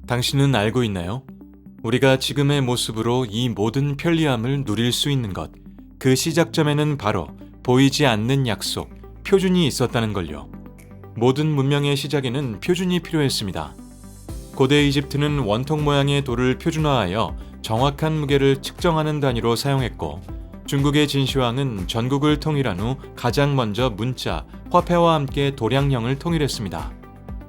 당신은 알고 있나요? 우리가 지금의 모습으로 이 모든 편리함을 누릴 수 있는 것, 그 시작점에는 바로 보이지 않는 약속, 표준이 있었다는 걸요. 모든 문명의 시작에는 표준이 필요했습니다. 고대 이집트는 원통 모양의 돌을 표준화하여 정확한 무게를 측정하는 단위로 사용했고, 중국의 진시황은 전국을 통일한 후 가장 먼저 문자, 화폐와 함께 도량형을 통일했습니다.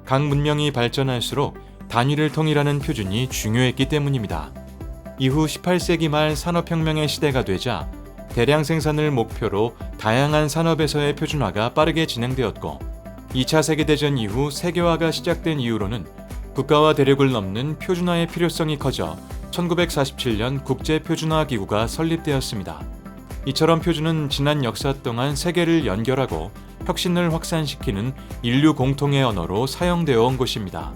각 문명이 발전할수록 단위를 통일하는 표준이 중요했기 때문입니다. 이후 18세기 말 산업혁명의 시대가 되자 대량 생산을 목표로 다양한 산업에서의 표준화가 빠르게 진행되었고, 2차 세계대전 이후 세계화가 시작된 이후로는 국가와 대륙을 넘는 표준화의 필요성이 커져 1947년 국제표준화기구가 설립되었습니다. 이처럼 표준은 지난 역사 동안 세계를 연결하고 혁신을 확산시키는 인류 공통의 언어로 사용되어 온 것입니다.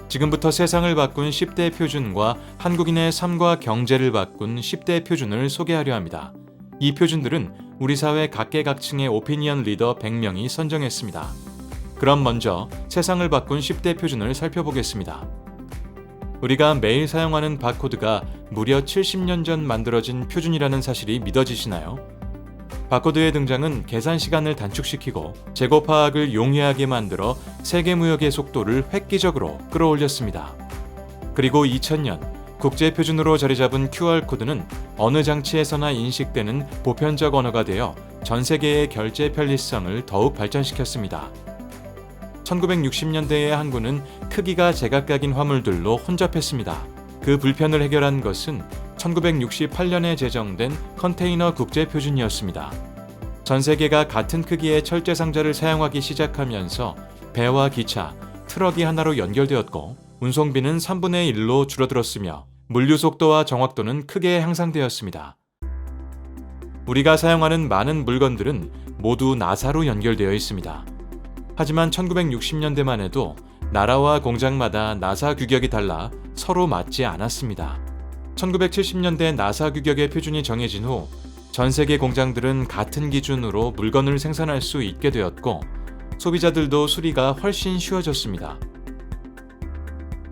지금부터 세상을 바꾼 10대 표준과 한국인의 삶과 경제를 바꾼 10대 표준을 소개하려 합니다. 이 표준들은 우리 사회 각계각층의 오피니언 리더 100명이 선정했습니다. 그럼 먼저 세상을 바꾼 10대 표준을 살펴보겠습니다. 우리가 매일 사용하는 바코드가 무려 70년 전 만들어진 표준이라는 사실이 믿어지시나요? 바코드의 등장은 계산 시간을 단축시키고 재고 파악을 용이하게 만들어 세계 무역의 속도를 획기적으로 끌어올렸습니다. 그리고 2000년 국제 표준으로 자리 잡은 QR코드는 어느 장치에서나 인식되는 보편적 언어가 되어 전 세계의 결제 편리성을 더욱 발전시켰습니다. 1960년대의 항구는 크기가 제각각인 화물들로 혼잡했습니다. 그 불편을 해결한 것은 1968년에 제정된 컨테이너 국제표준이었습니다. 전 세계가 같은 크기의 철제 상자를 사용하기 시작하면서 배와 기차, 트럭이 하나로 연결되었고, 운송비는 3분의 1로 줄어들었으며 물류 속도와 정확도는 크게 향상되었습니다. 우리가 사용하는 많은 물건들은 모두 나사로 연결되어 있습니다. 하지만 1960년대만 해도 나라와 공장마다 나사 규격이 달라 서로 맞지 않았습니다. 1970년대 나사 규격의 표준이 정해진 후 전 세계 공장들은 같은 기준으로 물건을 생산할 수 있게 되었고, 소비자들도 수리가 훨씬 쉬워졌습니다.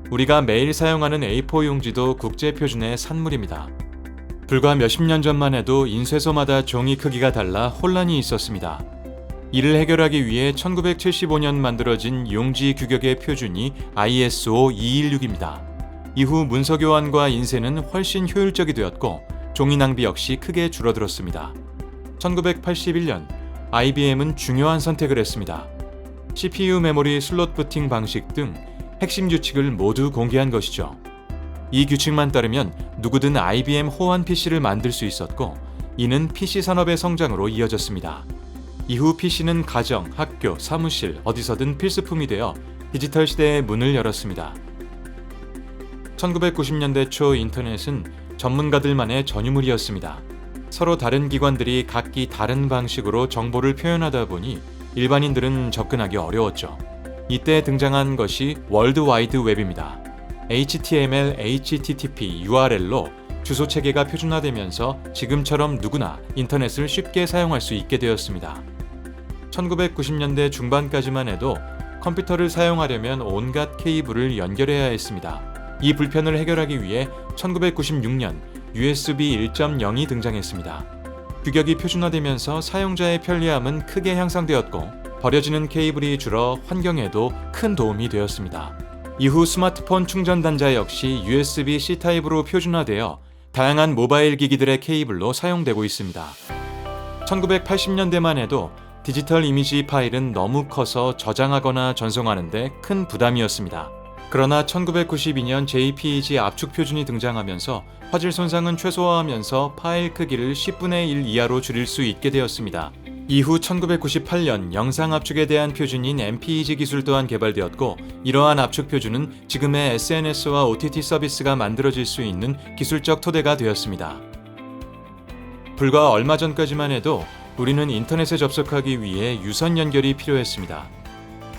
우리가 매일 사용하는 A4 용지도 국제 표준의 산물입니다. 불과 몇십 년 전만 해도 인쇄소마다 종이 크기가 달라 혼란이 있었습니다. 이를 해결하기 위해 1975년 만들어진 용지 규격의 표준이 ISO 216입니다. 이후 문서 교환과 인쇄는 훨씬 효율적이 되었고, 종이 낭비 역시 크게 줄어들었습니다. 1981년 IBM은 중요한 선택을 했습니다. CPU 메모리 슬롯 부팅 방식 등 핵심 규칙을 모두 공개한 것이죠. 이 규칙만 따르면 누구든 IBM 호환 PC를 만들 수 있었고, 이는 PC 산업의 성장으로 이어졌습니다. 이후 PC는 가정, 학교, 사무실, 어디서든 필수품이 되어 디지털 시대의 문을 열었습니다. 1990년대 초 인터넷은 전문가들만의 전유물이었습니다. 서로 다른 기관들이 각기 다른 방식으로 정보를 표현하다 보니 일반인들은 접근하기 어려웠죠. 이때 등장한 것이 월드 와이드 웹입니다. HTML, HTTP, URL로 주소 체계가 표준화되면서 지금처럼 누구나 인터넷을 쉽게 사용할 수 있게 되었습니다. 1990년대 중반까지만 해도 컴퓨터를 사용하려면 온갖 케이블을 연결해야 했습니다. 이 불편을 해결하기 위해 1996년 USB 1.0이 등장했습니다. 규격이 표준화되면서 사용자의 편리함은 크게 향상되었고, 버려지는 케이블이 줄어 환경에도 큰 도움이 되었습니다. 이후 스마트폰 충전 단자 역시 USB-C 타입으로 표준화되어 다양한 모바일 기기들의 케이블로 사용되고 있습니다. 1980년대만 해도 디지털 이미지 파일은 너무 커서 저장하거나 전송하는데 큰 부담이었습니다. 그러나 1992년 JPEG 압축 표준이 등장하면서 화질 손상은 최소화하면서 파일 크기를 10분의 1 이하로 줄일 수 있게 되었습니다. 이후 1998년 영상 압축에 대한 표준인 MPEG 기술 또한 개발되었고, 이러한 압축 표준은 지금의 SNS와 OTT 서비스가 만들어질 수 있는 기술적 토대가 되었습니다. 불과 얼마 전까지만 해도 우리는 인터넷에 접속하기 위해 유선 연결이 필요했습니다.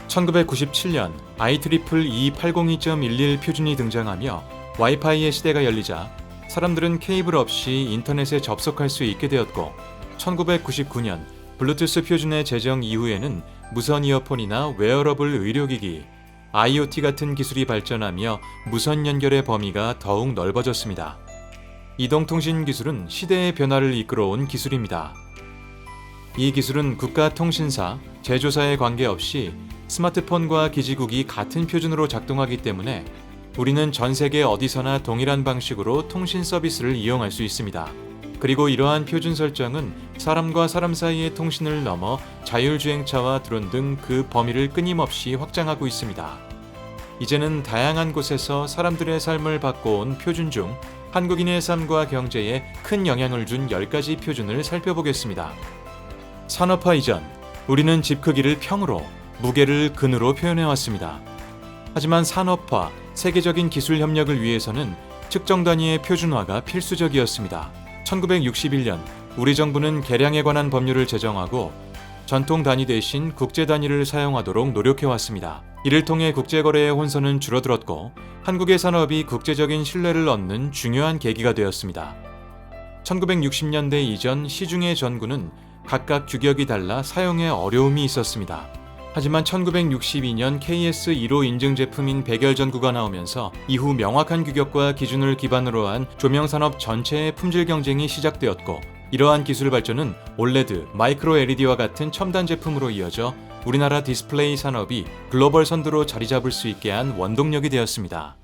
1997년 IEEE 802.11 표준이 등장하며 와이파이의 시대가 열리자 사람들은 케이블 없이 인터넷에 접속할 수 있게 되었고, 1999년 블루투스 표준의 제정 이후에는 무선 이어폰이나 웨어러블 의료기기, IoT 같은 기술이 발전하며 무선 연결의 범위가 더욱 넓어졌습니다. 이동통신 기술은 시대의 변화를 이끌어온 기술입니다. 이 기술은 국가 통신사, 제조사에 관계없이 스마트폰과 기지국이 같은 표준으로 작동하기 때문에 우리는 전 세계 어디서나 동일한 방식으로 통신 서비스를 이용할 수 있습니다. 그리고 이러한 표준 설정은 사람과 사람 사이의 통신을 넘어 자율주행차와 드론 등 그 범위를 끊임없이 확장하고 있습니다. 이제는 다양한 곳에서 사람들의 삶을 바꿔온 표준 중 한국인의 삶과 경제에 큰 영향을 준 10가지 표준을 살펴보겠습니다. 산업화 이전, 우리는 집 크기를 평으로, 무게를 근으로 표현해왔습니다. 하지만 산업화, 세계적인 기술 협력을 위해서는 측정 단위의 표준화가 필수적이었습니다. 1961년 우리 정부는 개량에 관한 법률을 제정하고 전통 단위 대신 국제 단위를 사용하도록 노력해왔습니다. 이를 통해 국제거래의 혼선은 줄어들었고 한국의 산업이 국제적인 신뢰를 얻는 중요한 계기가 되었습니다. 1960년대 이전 시중의 전구는 각각 규격이 달라 사용에 어려움이 있었습니다. 하지만 1962년 KS 1호 인증 제품인 백열 전구가 나오면서 이후 명확한 규격과 기준을 기반으로 한 조명산업 전체의 품질 경쟁이 시작되었고, 이러한 기술 발전은 올레드, 마이크로 LED와 같은 첨단 제품으로 이어져 우리나라 디스플레이 산업이 글로벌 선두로 자리 잡을 수 있게 한 원동력이 되었습니다.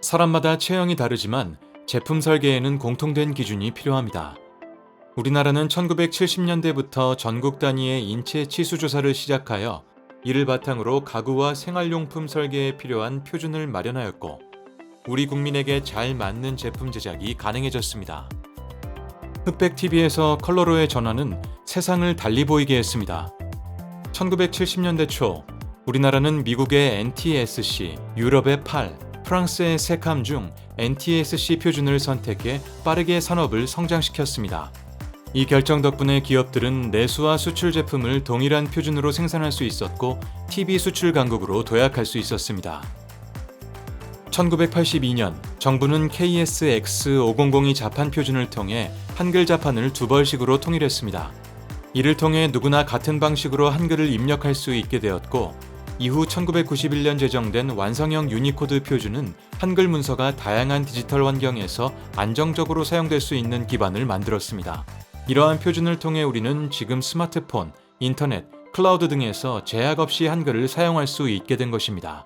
사람마다 체형이 다르지만 제품 설계에는 공통된 기준이 필요합니다. 우리나라는 1970년대부터 전국 단위의 인체 치수 조사를 시작하여 이를 바탕으로 가구와 생활용품 설계에 필요한 표준을 마련하였고, 우리 국민에게 잘 맞는 제품 제작이 가능해졌습니다. 흑백 TV에서 컬러로의 전환은 세상을 달리 보이게 했습니다. 1970년대 초 우리나라는 미국의 NTSC, 유럽의 PAL, 프랑스의 세캄 중 NTSC 표준을 선택해 빠르게 산업을 성장시켰습니다. 이 결정 덕분에 기업들은 내수와 수출 제품을 동일한 표준으로 생산할 수 있었고 TV 수출 강국으로 도약할 수 있었습니다. 1982년 정부는 KSX5002 자판 표준을 통해 한글 자판을 두 벌식으로 통일했습니다. 이를 통해 누구나 같은 방식으로 한글을 입력할 수 있게 되었고, 이후 1991년 제정된 완성형 유니코드 표준은 한글 문서가 다양한 디지털 환경에서 안정적으로 사용될 수 있는 기반을 만들었습니다. 이러한 표준을 통해 우리는 지금 스마트폰, 인터넷, 클라우드 등에서 제약 없이 한글을 사용할 수 있게 된 것입니다.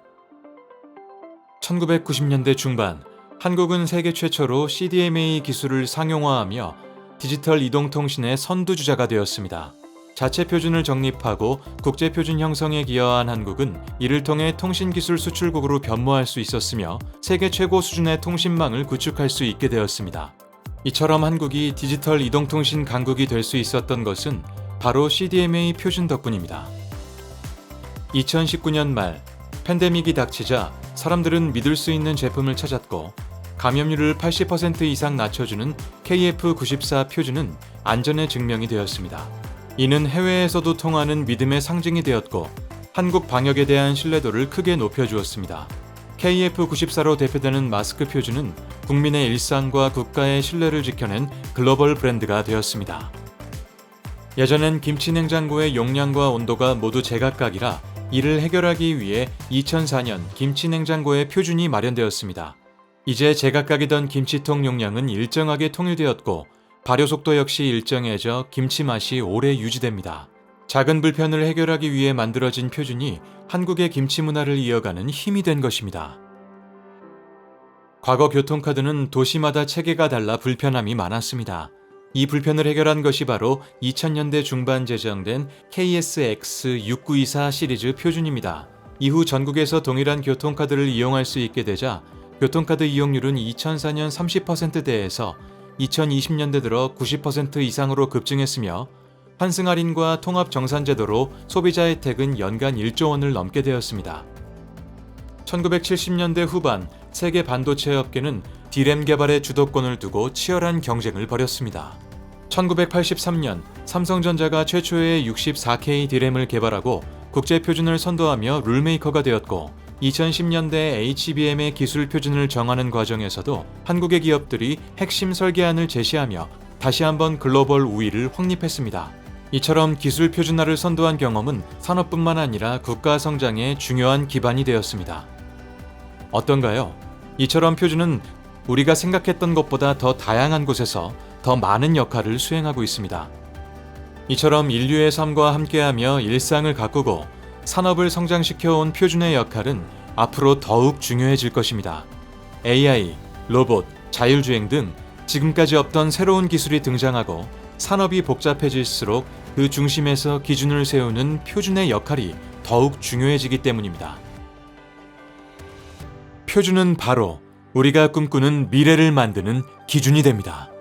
1990년대 중반, 한국은 세계 최초로 CDMA 기술을 상용화하며 디지털 이동통신의 선두주자가 되었습니다. 자체 표준을 정립하고 국제 표준 형성에 기여한 한국은 이를 통해 통신기술 수출국으로 변모할 수 있었으며 세계 최고 수준의 통신망을 구축할 수 있게 되었습니다. 이처럼 한국이 디지털 이동통신 강국이 될 수 있었던 것은 바로 CDMA 표준 덕분입니다. 2019년 말 팬데믹이 닥치자 사람들은 믿을 수 있는 제품을 찾았고, 감염률을 80% 이상 낮춰주는 KF94 표준은 안전에 증명이 되었습니다. 이는 해외에서도 통하는 믿음의 상징이 되었고 한국 방역에 대한 신뢰도를 크게 높여주었습니다. KF94로 대표되는 마스크 표준은 국민의 일상과 국가의 신뢰를 지켜낸 글로벌 브랜드가 되었습니다. 예전엔 김치 냉장고의 용량과 온도가 모두 제각각이라 이를 해결하기 위해 2004년 김치 냉장고의 표준이 마련되었습니다. 이제 제각각이던 김치통 용량은 일정하게 통일되었고 발효 속도 역시 일정해져 김치 맛이 오래 유지됩니다. 작은 불편을 해결하기 위해 만들어진 표준이 한국의 김치 문화를 이어가는 힘이 된 것입니다. 과거 교통카드는 도시마다 체계가 달라 불편함이 많았습니다. 이 불편을 해결한 것이 바로 2000년대 중반 제정된 KSX6924 시리즈 표준입니다. 이후 전국에서 동일한 교통카드를 이용할 수 있게 되자 교통카드 이용률은 2004년 30%대에서 2020년대 들어 90% 이상으로 급증했으며 환승 할인과 통합 정산제도로 소비자 혜택은 연간 1조 원을 넘게 되었습니다. 1970년대 후반 세계 반도체 업계는 D램 개발에 주도권을 두고 치열한 경쟁을 벌였습니다. 1983년 삼성전자가 최초의 64K D램을 개발하고 국제 표준을 선도하며 룰메이커가 되었고, 2010년대 HBM의 기술 표준을 정하는 과정에서도 한국의 기업들이 핵심 설계안을 제시하며 다시 한번 글로벌 우위를 확립했습니다. 이처럼 기술 표준화를 선도한 경험은 산업뿐만 아니라 국가 성장의 중요한 기반이 되었습니다. 어떤가요? 이처럼 표준은 우리가 생각했던 것보다 더 다양한 곳에서 더 많은 역할을 수행하고 있습니다. 이처럼 인류의 삶과 함께하며 일상을 가꾸고 산업을 성장시켜온 표준의 역할은 앞으로 더욱 중요해질 것입니다. AI, 로봇, 자율주행 등 지금까지 없던 새로운 기술이 등장하고 산업이 복잡해질수록 그 중심에서 기준을 세우는 표준의 역할이 더욱 중요해지기 때문입니다. 표준은 바로 우리가 꿈꾸는 미래를 만드는 기준이 됩니다.